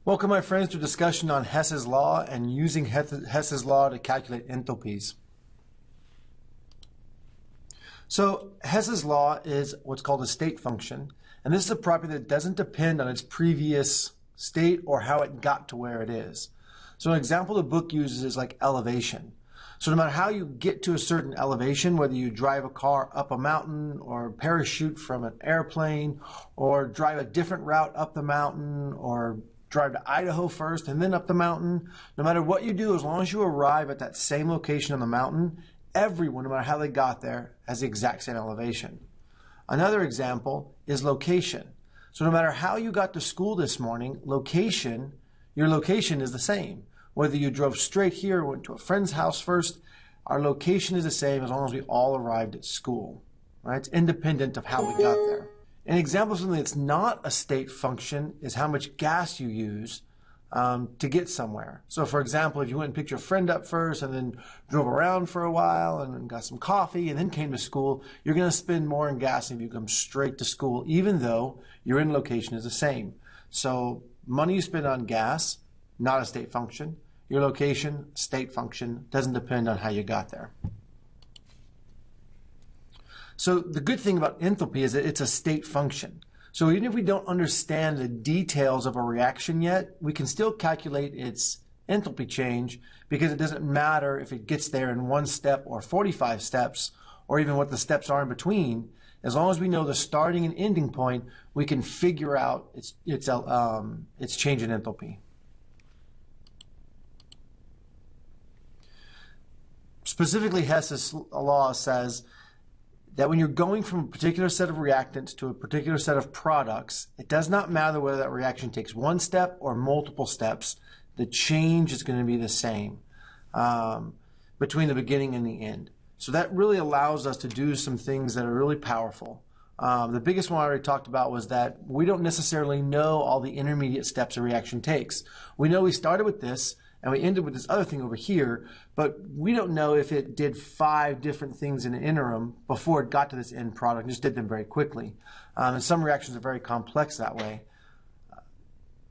Welcome, my friends, to a discussion on Hess's law and using Hess's law to calculate enthalpies. So Hess's law is what's called a state function, and this is a property that doesn't depend on its previous state or how it got to where it is. So an example the book uses is like elevation. So no matter how you get to a certain elevation, whether you drive a car up a mountain or parachute from an airplane or drive a different route up the mountain or drive to Idaho first and then up the mountain, no matter what you do, as long as you arrive at that same location on the mountain, everyone, no matter how they got there, has the exact same elevation. Another example is location. So no matter how you got to school this morning, your location is the same. Whether you drove straight here or went to a friend's house first, our location is the same as long as we all arrived at school. Right? It's independent of how we got there. An example of something that's not a state function is how much gas you use to get somewhere. So for example, if you went and picked your friend up first and then drove around for a while and then got some coffee and then came to school, you're going to spend more in gas if you come straight to school, even though your end location is the same. So money you spend on gas, not a state function. Your location, state function, doesn't depend on how you got there. So the good thing about enthalpy is that it's a state function. So even if we don't understand the details of a reaction yet, we can still calculate its enthalpy change because it doesn't matter if it gets there in 1 step or 45 steps or even what the steps are in between. As long as we know the starting and ending point, we can figure out its change in enthalpy. Specifically, Hess's law says that when you're going from a particular set of reactants to a particular set of products, it does not matter whether that reaction takes 1 step or multiple steps, the change is going to be the same between the beginning and the end. So that really allows us to do some things that are really powerful. The biggest one I already talked about was that we don't necessarily know all the intermediate steps a reaction takes. We know we started with this and we ended with this other thing over here, but we don't know if it did 5 different things in an interim before it got to this end product and just did them very quickly. And some reactions are very complex that way.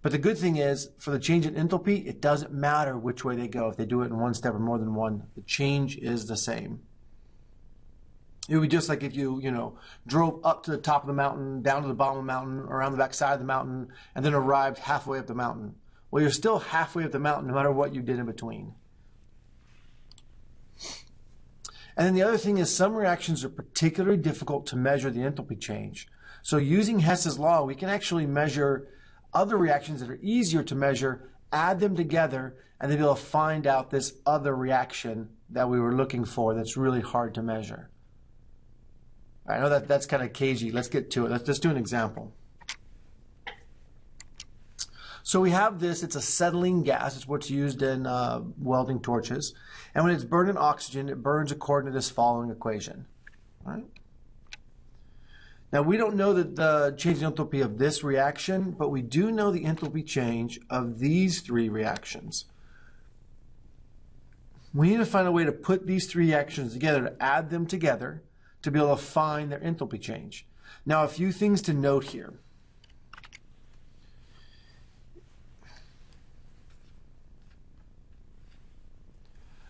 But the good thing is, for the change in enthalpy, it doesn't matter which way they go. If they do it in 1 step or more than 1, the change is the same. It would be just like if you drove up to the top of the mountain, down to the bottom of the mountain, around the back side of the mountain, and then arrived halfway up the mountain. Well, you're still halfway up the mountain no matter what you did in between. And then the other thing is some reactions are particularly difficult to measure the enthalpy change. So using Hess's law, we can actually measure other reactions that are easier to measure, add them together, and then be able to find out this other reaction that we were looking for that's really hard to measure. I know that's kind of cagey. Let's get to it. Let's just do an example. So we have this, it's acetylene gas, it's what's used in welding torches. And when it's burned in oxygen, it burns according to this following equation. Right? Now we don't know the change in enthalpy of this reaction, but we do know the enthalpy change of these 3 reactions. We need to find a way to put these 3 reactions together, to add them together, to be able to find their enthalpy change. Now a few things to note here.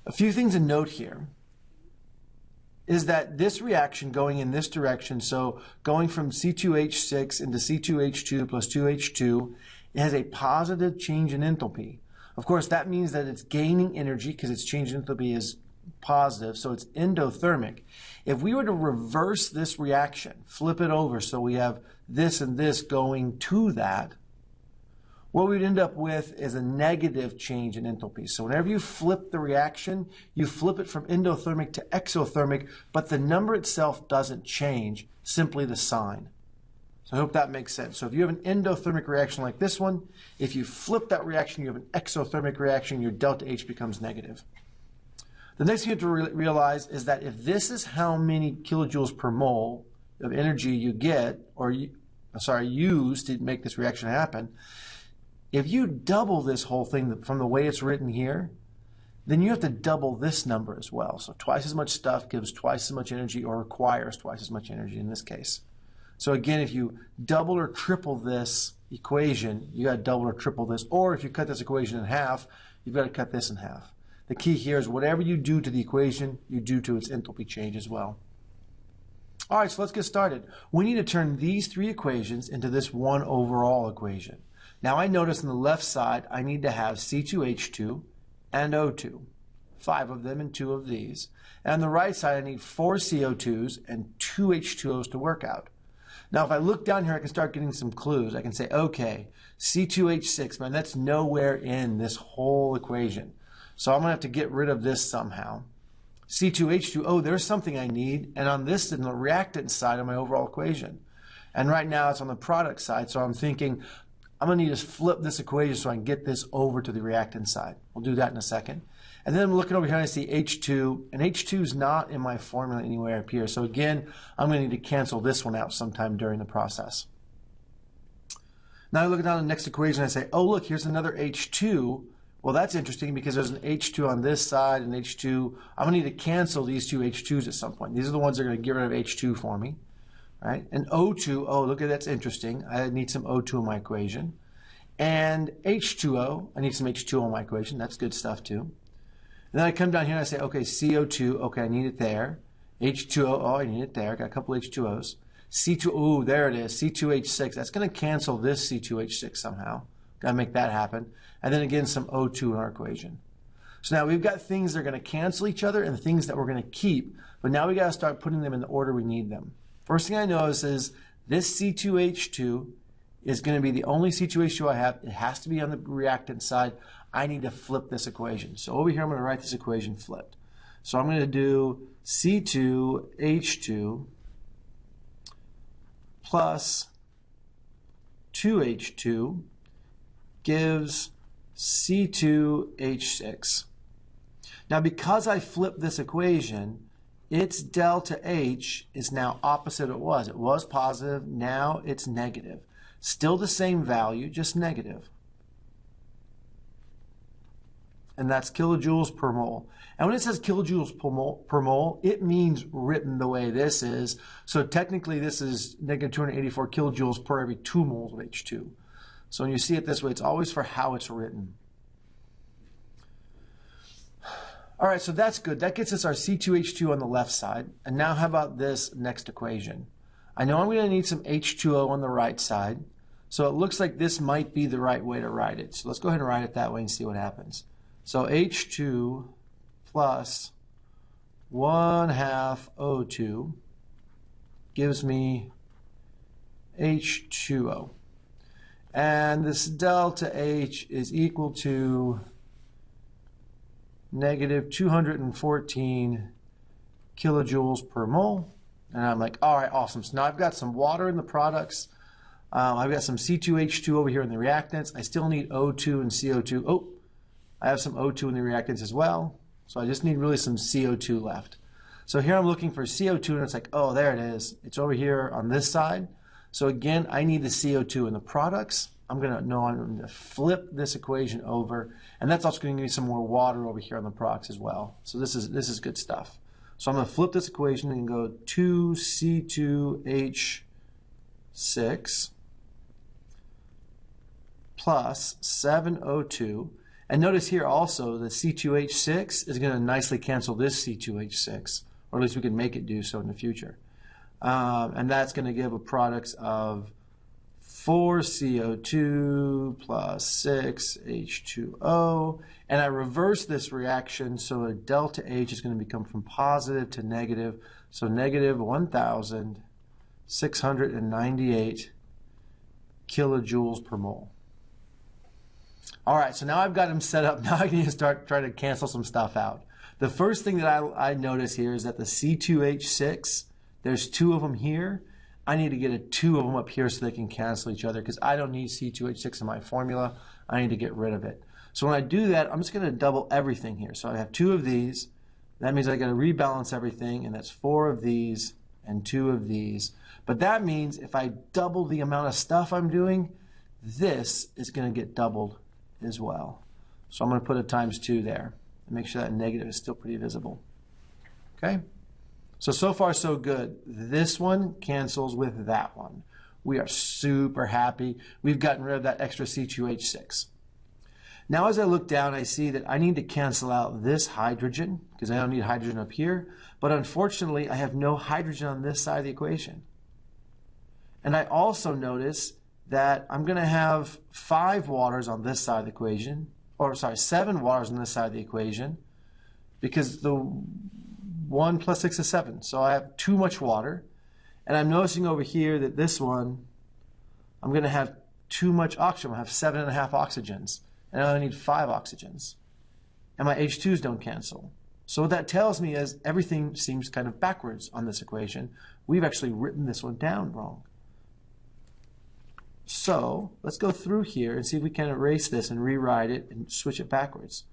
A few things to note here is that this reaction going in this direction, so going from C2H6 into C2H2 plus 2H2, it has a positive change in enthalpy. Of course, that means that it's gaining energy because its change in enthalpy is positive, so it's endothermic. If we were to reverse this reaction, flip it over so we have this and this going to that, what we'd end up with is a negative change in enthalpy. So whenever you flip the reaction, you flip it from endothermic to exothermic, but the number itself doesn't change, simply the sign. So I hope that makes sense. So if you have an endothermic reaction like this one, if you flip that reaction, you have an exothermic reaction, your delta H becomes negative. The next thing you have to realize is that if this is how many kilojoules per mole of energy you get, or use to make this reaction happen, if you double this whole thing from the way it's written here, then you have to double this number as well. So twice as much stuff gives twice as much energy, or requires twice as much energy in this case. So again, if you double or triple this equation, you got to double or triple this. Or if you cut this equation in half, you've got to cut this in half. The key here is whatever you do to the equation, you do to its enthalpy change as well. All right, so let's get started. We need to turn these three equations into this one overall equation. Now I notice on the left side, I need to have C2H2 and O2. 5 of them and 2 of these. And on the right side, I need 4 CO2s and 2 H2Os to work out. Now, if I look down here, I can start getting some clues. I can say, okay, C2H6, man, that's nowhere in this whole equation. So I'm going to have to get rid of this somehow. C2H2, oh, there's something I need. And on this, in the reactant side of my overall equation. And right now, it's on the product side. So I'm thinking, I'm going to need to flip this equation so I can get this over to the reactant side. We'll do that in a second. And then I'm looking over here and I see H2, and H2 is not in my formula anywhere up here. So again, I'm going to need to cancel this one out sometime during the process. Now I look down at the next equation and I say, oh look, here's another H2. Well, that's interesting because there's an H2 on this side and H2. I'm going to need to cancel these two H2s at some point. These are the ones that are going to get rid of H2 for me. Right? And O2, oh look at that's interesting. I need some O2 in my equation. And H2O, I need some H2O in my equation. That's good stuff too. And then I come down here and I say, okay, CO2, okay, I need it there. H2O, oh, I need it there. Got a couple H2Os. C2, oh, there it is, C2H6. That's going to cancel this C2H6 somehow. Got to make that happen. And then again, some O2 in our equation. So now we've got things that are going to cancel each other and things that we're going to keep. But now we got to start putting them in the order we need them. First thing I notice is this C2H2 is going to be the only C2H2 I have. It has to be on the reactant side. I need to flip this equation. So over here, I'm going to write this equation flipped. So I'm going to do C2H2 plus 2H2 gives C2H6. Now, because I flipped this equation, its delta H is now opposite it was. It was positive, now it's negative. Still the same value, just negative. And that's kilojoules per mole. And when it says kilojoules per mole, it means written the way this is. So technically this is negative 284 kilojoules per every 2 moles of H2. So when you see it this way, it's always for how it's written. All right, so that's good. That gets us our C2H2 on the left side. And now how about this next equation? I know I'm going to need some H2O on the right side. So it looks like this might be the right way to write it. So let's go ahead and write it that way and see what happens. So H2 plus 1/2 O2 gives me H2O. And this delta H is equal to negative 214 kilojoules per mole. And I'm like, all right, awesome. So now I've got some water in the products. I've got some C2H2 over here in the reactants. I still need O2 and CO2. Oh, I have some O2 in the reactants as well. So I just need really some CO2 left. So here I'm looking for CO2 and it's like, oh, there it is. It's over here on this side. So again, I need the CO2 in the products. I'm going to flip this equation over, and that's also going to give me some more water over here on the products as well. So this is good stuff. So I'm going to flip this equation and go 2C2H6 plus 7O2. And notice here also the C2H6 is going to nicely cancel this C2H6, or at least we can make it do so in the future. And that's going to give a product of 4 CO2 plus 6 H2O. And I reverse this reaction, so a delta H is going to become from positive to negative. So negative 1,698 kilojoules per mole. All right, so now I've got them set up. Now I can start trying to cancel some stuff out. The first thing that I notice here is that the C2H6, there's 2 of them here. I need to get 2 of them up here so they can cancel each other because I don't need C2H6 in my formula. I need to get rid of it. So when I do that, I'm just going to double everything here. So I have 2 of these. That means I got to rebalance everything, and that's 4 of these and 2 of these. But that means if I double the amount of stuff I'm doing, this is going to get doubled as well. So I'm going to put a times 2 there and make sure that negative is still pretty visible. Okay? So far so good. This one cancels with that one. We are super happy. We've gotten rid of that extra C2H6. Now as I look down, I see that I need to cancel out this hydrogen because I don't need hydrogen up here. But unfortunately, I have no hydrogen on this side of the equation. And I also notice that I'm going to have 5 waters on this side of the equation, or sorry, 7 waters on this side of the equation, because the 1 plus 6 is 7. So I have too much water. And I'm noticing over here that this one, I'm going to have too much oxygen. I have 7.5 oxygens, and I only need 5 oxygens. And my H2s don't cancel. So what that tells me is everything seems kind of backwards on this equation. We've actually written this one down wrong. So let's go through here and see if we can erase this and rewrite it and switch it backwards.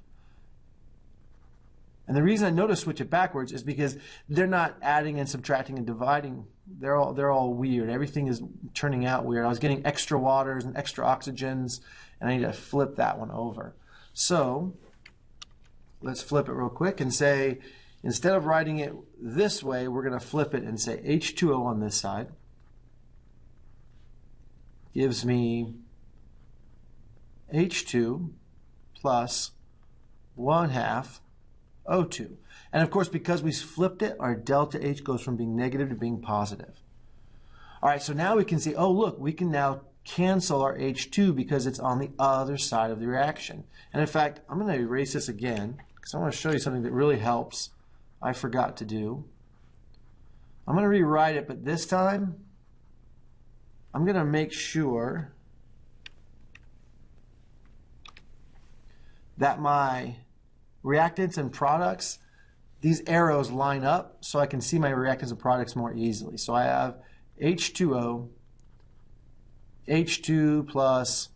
And the reason I know to switch it backwards is because they're not adding and subtracting and dividing. They're all weird. Everything is turning out weird. I was getting extra waters and extra oxygens, and I need to flip that one over. So let's flip it real quick and say, instead of writing it this way, we're going to flip it and say H2O on this side gives me H2 plus 1/2 O2. And of course, because we flipped it, our delta H goes from being negative to being positive. All right, so now we can see, oh, look, we can now cancel our H2 because it's on the other side of the reaction. And in fact, I'm going to erase this again because I want to show you something that really helps. I forgot to do. I'm going to rewrite it, but this time, I'm going to make sure that my reactants and products, these arrows line up so I can see my reactants and products more easily. So I have H2O, H2 plus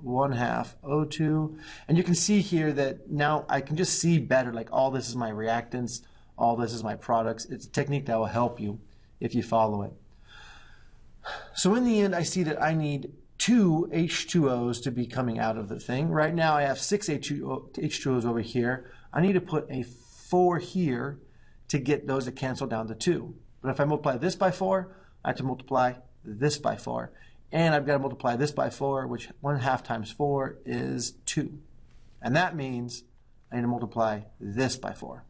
1/2 O2. And you can see here that now I can just see better, like all this is my reactants, all this is my products. It's a technique that will help you if you follow it. So in the end, I see that I need 2 H2Os to be coming out of the thing. Right now, I have 6 H2Os over here. I need to put a 4 here to get those to cancel down to 2. But if I multiply this by 4, I have to multiply this by 4. And I've got to multiply this by 4, which 1/2 times 4 is 2. And that means I need to multiply this by 4.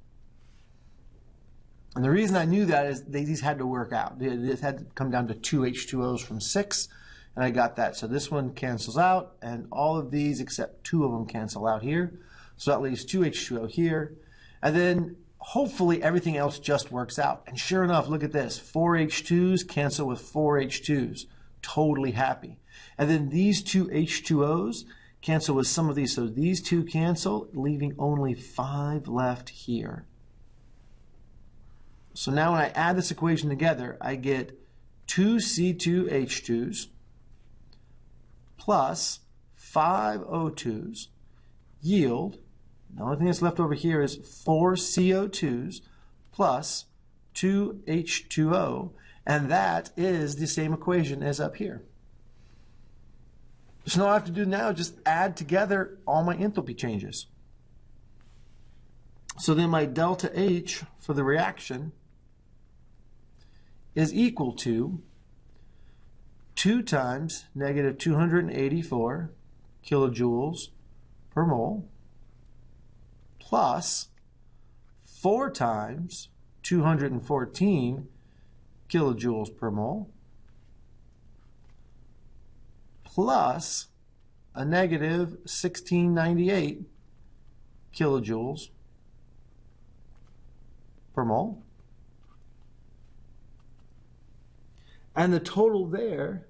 And the reason I knew that is these had to work out. It had to come down to 2 H2Os from 6, and I got that. So this one cancels out, and all of these except 2 of them cancel out here. So that leaves 2 H2O here. And then hopefully everything else just works out. And sure enough, look at this. 4 H2s cancel with 4 H2s. Totally happy. And then these 2 H2Os cancel with some of these. So these 2 cancel, leaving only 5 left here. So now when I add this equation together, I get 2 C2H2s plus 5 O2s yield. The only thing that's left over here is 4 CO2s plus 2 H2O. And that is the same equation as up here. So all I have to do now is just add together all my enthalpy changes. So then my delta H for the reaction is equal to 2 times negative 284 kilojoules per mole plus 4 times 214 kilojoules per mole plus a negative 1698 kilojoules per mole. And the total there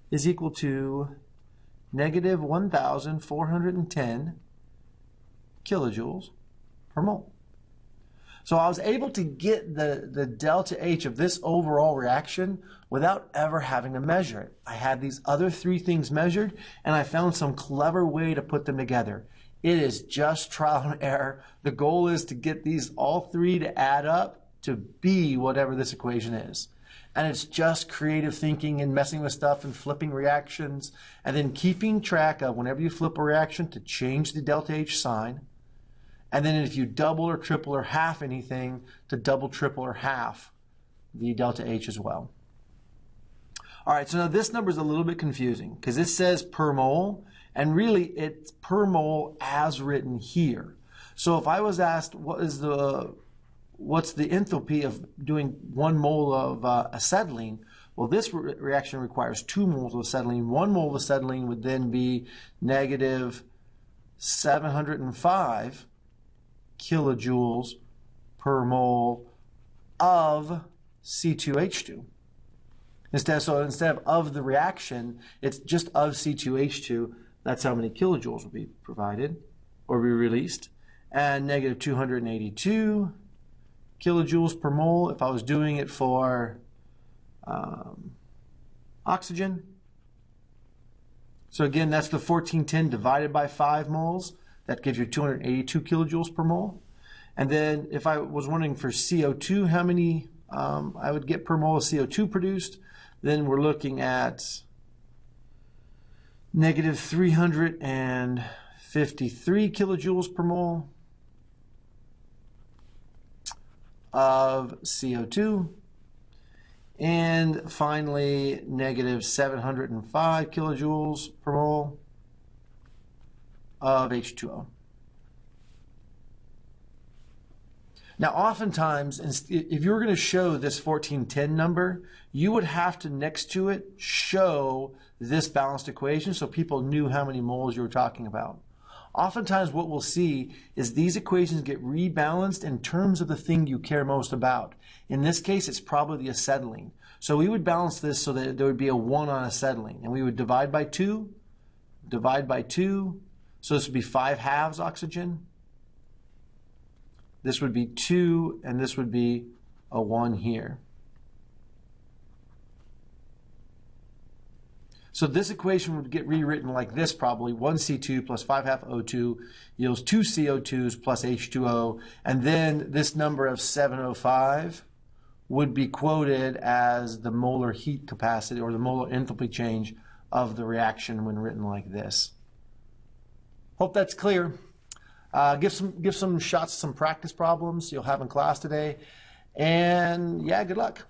is equal to negative 1,410 kilojoules per mole. So I was able to get the delta H of this overall reaction without ever having to measure it. I had these other 3 things measured, and I found some clever way to put them together. It is just trial and error. The goal is to get these all 3 to add up to be whatever this equation is. And it's just creative thinking and messing with stuff and flipping reactions and then keeping track of whenever you flip a reaction to change the delta H sign And then if you double or triple or half anything, to double, triple, or half the delta H as well. All right, so now this number is a little bit confusing because it says per mole, and really it's per mole as written here. So if I was asked what's the enthalpy of doing 1 mole of acetylene, well, this reaction requires 2 moles of acetylene. 1 mole of acetylene would then be negative 705 kilojoules per mole of C2H2. Instead of the reaction, it's just of C2H2. That's how many kilojoules will be provided or be released. And negative 282 kilojoules per mole if I was doing it for oxygen. So again, that's the 1410 divided by 5 moles. That gives you 282 kilojoules per mole. And then if I was wondering for CO2, how many I would get per mole of CO2 produced, then we're looking at negative 353 kilojoules per mole of CO2. And finally, negative 705 kilojoules per mole of H2O. Now, oftentimes, if you were going to show this 1410 number, you would have to, next to it, show this balanced equation so people knew how many moles you were talking about. Oftentimes, what we'll see is these equations get rebalanced in terms of the thing you care most about. In this case, it's probably the acetylene. So we would balance this so that there would be a 1 on acetylene, and we would divide by 2, divide by 2. So this would be 5 halves oxygen. This would be 2, and this would be a 1 here. So this equation would get rewritten like this probably. 1C2 plus 5 half O2 yields 2 CO2s plus H2O. And then this number of 705 would be quoted as the molar heat capacity or the molar enthalpy change of the reaction when written like this. Hope that's clear. Give some shots, some practice problems you'll have in class today. And yeah, good luck.